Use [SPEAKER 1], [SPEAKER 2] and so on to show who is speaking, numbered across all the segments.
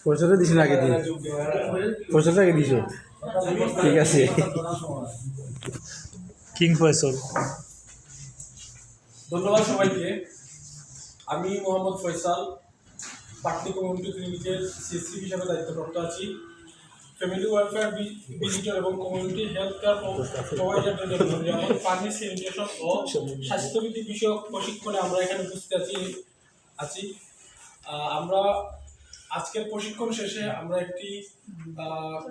[SPEAKER 1] পয়সাটা দিস না আগে দিন, পয়সাটা আগে দিস। ঠিক আছে। কিং ফয়সল।
[SPEAKER 2] ধন্যবাদ সবাইকে। আমি মোহাম্মদ ফয়সাল, পাটনি কমিউনিটি ক্লিনিকের সিএসসি হিসাবে দায়িত্বপ্রাপ্ত আছি। ফ্যামিলি ওয়েলফেয়ার ভিজিটর এবং কমিউনিটি হেলথ কেয়ার প্রোভাইডারদের জন্য যেমন পানি, স্যানিটেশন ও স্বাস্থ্যবিধি বিষয়ক প্রশিক্ষণে আমরা এখানে উপস্থিত আছি। আমরা আজকের প্রশিক্ষণ শেষে আমরা একটি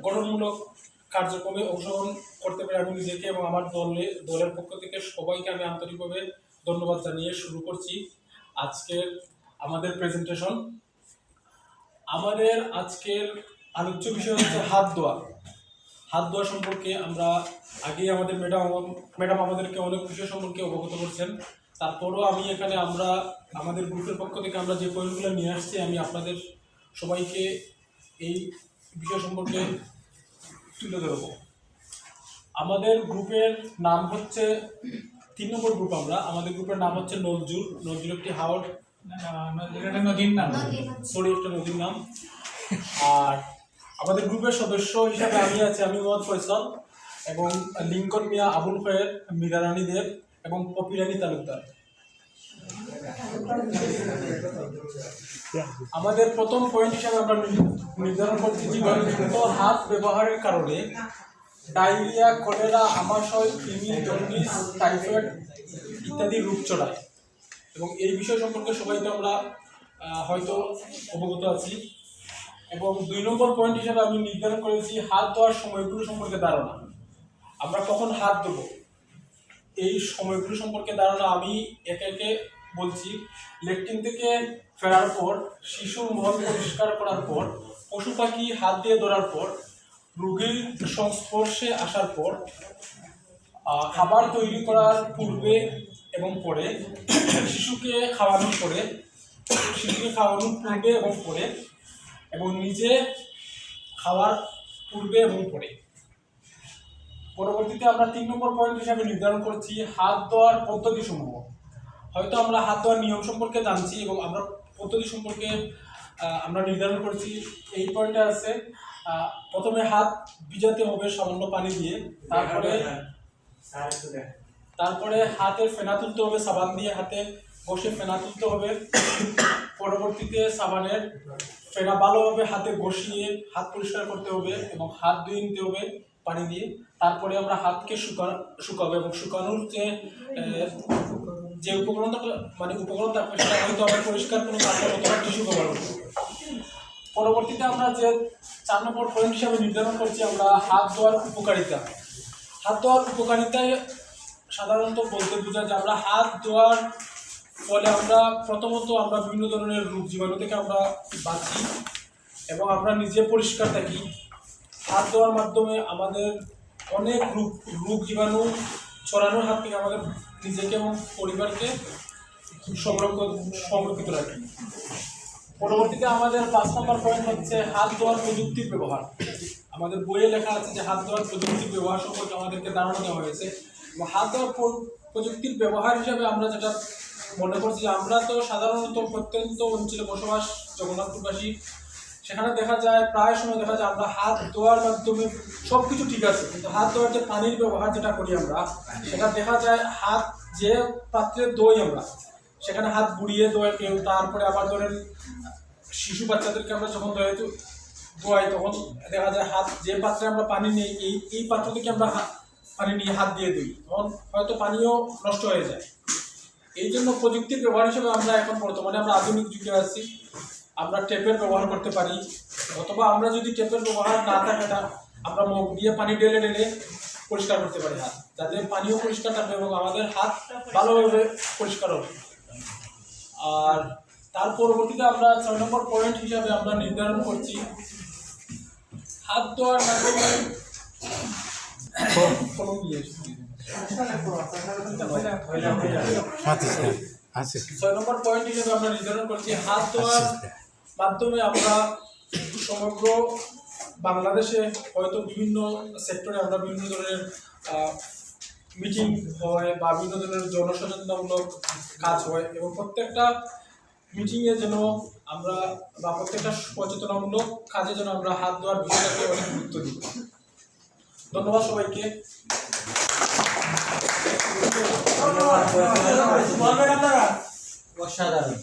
[SPEAKER 2] গঠনমূলক কার্যক্রমে অংশগ্রহণ করতে পেরে আমি নিজেকে এবং আমার দলের পক্ষ থেকে সবাইকে আমি আন্তরিকভাবে ধন্যবাদ জানিয়ে শুরু করছি আজকের আমাদের প্রেজেন্টেশন। আমাদের আজকের আলোচ্য বিষয় হচ্ছে হাত ধোয়া। হাত ধোয়া সম্পর্কে আমরা আগেই আমাদের ম্যাডাম আমাদেরকে অনেক বিষয় সম্পর্কে অবগত করছেন। তারপরও আমি এখানে আমাদের গ্রুপের পক্ষ থেকে আমরা যে পয়েন্টগুলো নিয়ে আসছি আমি আপনাদের সবাইকে এই বিষয় সম্পর্কে তুলে ধরব। আমাদের গ্রুপের নাম হচ্ছে 3 নম্বর গ্রুপ। আমাদের গ্রুপের নাম হচ্ছে নজরুল একটি নদীর নাম। আর আমাদের গ্রুপের সদস্য হিসাবে আমি মোহাম্মদ ফয়সাল এবং লিঙ্কন মিয়া, আবুল খয়ের, মীরা রানী দেব এবং পপিরানী তালুকদার। আমাদের প্রথম পয়েন্ট হিসাবে আমরা নির্ধারণ করছি জীবাণুযুক্ত হাত ব্যবহারের কারণে ডায়রিয়া, কলেরা, আমাশয়, কৃমি, জন্ডিস, টাইফয়েড ইত্যাদি রোগ ছড়ায় এবং এই বিষয় সম্পর্কে সবাই তো আমরা হয়তো অবগত আছি। এবং 2 নম্বর পয়েন্ট হিসাবে আমি নির্ধারণ করেছি হাত ধোয়ার সময়গুলো সম্পর্কে ধারণা। আমরা কখন হাত ধোবো এই সময়গুলো সম্পর্কে ধারণা আমি একে একে বলছি। ল্যাট্রিন থেকে ফেরার পর, শিশুর মল পরিষ্কার করার পর, পশু পাখি হাত দিয়ে ধরার পর, রোগীর সংস্পর্শে আসার পর, খাবার তৈরি করার পূর্বে এবং পরে, শিশুকে খাওয়ানোর পূর্বে এবং পরে, এবং নিজে খাওয়ার পূর্বে এবং পরে। পরবর্তীতে আমরা 3 নম্বর পয়েন্ট হিসাবে নির্ধারণ করছি হাত ধোয়ার পদ্ধতিসমূহ। হয়তো আমরা হাত ধোয়ার নিয়ম সম্পর্কে জানছি এবং আমরা পদ্ধতি সম্পর্কে আমরা নির্ধারণ করছি। এই পয়েন্টে আছে প্রথমে হাত ভিজাতে হবে সামান্য পানি দিয়ে, তারপরে হাতে ফেনা তুলতে হবে, সাবান দিয়ে হাতে ঘষে ফেনা তুলতে হবে। পরবর্তীতে সাবানের ফেনা ভালোভাবে হাতে ঘষিয়ে হাত পরিষ্কার করতে হবে এবং হাত ধুয়ে নিতে হবে পানি দিয়ে। তারপরে আমরা হাতকে শুকাবো এবং শুকানোর যে উপকরণ থাকবে সেটা হয়তো আমরা পরিষ্কার কোনো কাপড় অথবা টিস্যু ব্যবহার করবো। পরবর্তীতে আমরা যে 4 নম্বর পয়েন্ট হিসাবে নির্ধারণ করছি আমরা হাত ধোয়ার উপকারিতা। হাত ধোয়ার উপকারিতায় সাধারণত বলতে বোঝায় যে আমরা হাত ধোয়ার ফলে প্রথমত আমরা বিভিন্ন ধরনের রোগ জীবাণু থেকে আমরা বাঁচি এবং আমরা নিজে পরিষ্কার থাকি। হাত ধোয়ার মাধ্যমে আমাদের অনেক রোগ জীবাণু ছড়ানোর হাত থেকে আমাদের নিজেকে এবং পরিবারকে সংরক্ষিত রাখি। পরবর্তীতে আমাদের 5 নম্বর পয়েন্ট হচ্ছে হাত ধোয়ার প্রযুক্তির ব্যবহার। আমাদের বইয়ে লেখা আছে যে হাত ধোয়ার প্রযুক্তির ব্যবহার সম্পর্কে আমাদেরকে ধারণা দেওয়া হয়েছে এবং হাত ধোয়ার প্রযুক্তির ব্যবহার হিসাবে আমরা যেটা মনে করছি যে আমরা তো সাধারণত প্রত্যন্ত অঞ্চলে বসবাস, জগন্নাথপুরবাসী, সেখানে প্রায় সময় দেখা যায় আমরা হাত ধোয়ার মাধ্যমে সব কিছু ঠিক আছে, কিন্তু হাত ধোয়ার যে পানির ব্যবহার যেটা করি আমরা সেটা দেখা যায় হাত যে পাত্রে ধোই আমরা সেখানে হাত বুড়িয়ে ধোয় কেউ। তারপরে আবার ধরেন শিশু বাচ্চাদেরকে আমরা যখন ধোয়াই তখন দেখা যায় হাত যে পাত্রে আমরা পানি নিই এই পাত্র থেকে আমরা পানি নিয়ে হাত দিয়ে ধুই, তখন হয়তো পানিও নষ্ট হয়ে যায়। এই জন্য প্রযুক্তির ব্যবহার হিসেবে আমরা এখন বর্তমানে আমরা আধুনিক যুগে আছি। আমরা টেপের ব্যবহার করতে পারি, অথবা আমরা যদি টেপের ব্যবহার না থাকে আমরা মগ দিয়ে পানি ঢেলে পরিষ্কার করতে পারি হাত, যাতে পানিও পরিষ্কার থাকবে এবং আমাদের হাত ভালোভাবে পরিষ্কার হবে। আর তার পরবর্তীতে আমরা 6 নম্বর পয়েন্ট হিসাবে আমরা নির্ধারণ করছি হাত ধোয়ার মাধ্যমে 6 নম্বর পয়েন্ট হিসেবে আমরা নির্ধারণ করছি হাত ধোয়ার মাধ্যমে আমরা সমগ্র বাংলাদেশে হয়তো বিভিন্ন সেক্টরে আমরা বিভিন্ন ধরনের মিটিং হয় বা বিভিন্ন ধরনের জনসচেতনতামূলক কাজ হয় এবং প্রত্যেকটা মিটিংয়ে যেন আমরা বা প্রত্যেকটা সচেতনামূলক কাজে যেন আমরা হাত ধোয়ার বিষয়টাকে অনেক গুরুত্ব দিই। ধন্যবাদ সবাইকে।
[SPEAKER 3] অসাধারণ।